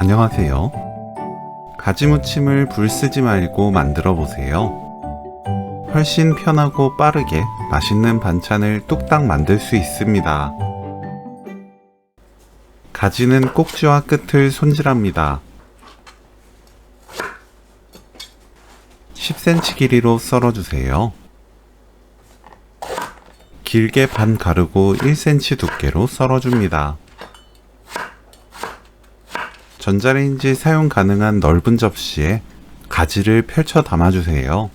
안녕하세요. 가지무침을 불 쓰지 말고 만들어 보세요. 훨씬 편하고 빠르게 맛있는 반찬을 뚝딱 만들 수 있습니다. 가지는 꼭지와 끝을 손질합니다. 10cm 길이로 썰어주세요. 길게 반 가르고 1cm 두께로 썰어줍니다. 전자레인지 사용 가능한 넓은 접시에 가지를 펼쳐 담아주세요.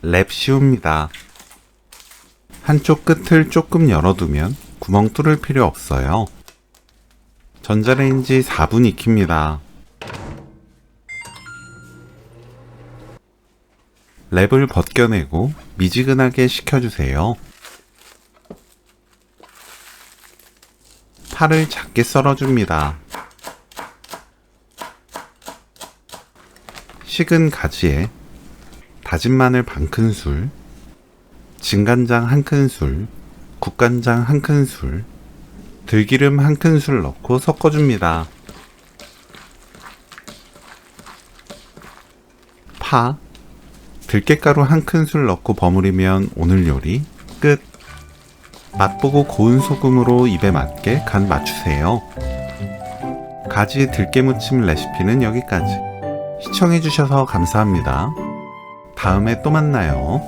랩 쉬웁니다. 한쪽 끝을 조금 열어두면 구멍 뚫을 필요 없어요. 전자레인지 4분 익힙니다. 랩을 벗겨내고 미지근하게 식혀주세요. 파를 작게 썰어줍니다. 식은 가지에 다진 마늘 반큰술, 진간장 1큰술, 국간장 1큰술, 들기름 1큰술 넣고 섞어줍니다. 파, 들깨가루 1큰술 넣고 버무리면 오늘 요리 끝! 맛보고 고운 소금으로 입에 맞게 간 맞추세요. 가지 들깨무침 레시피는 여기까지. 시청해주셔서 감사합니다. 다음에 또 만나요.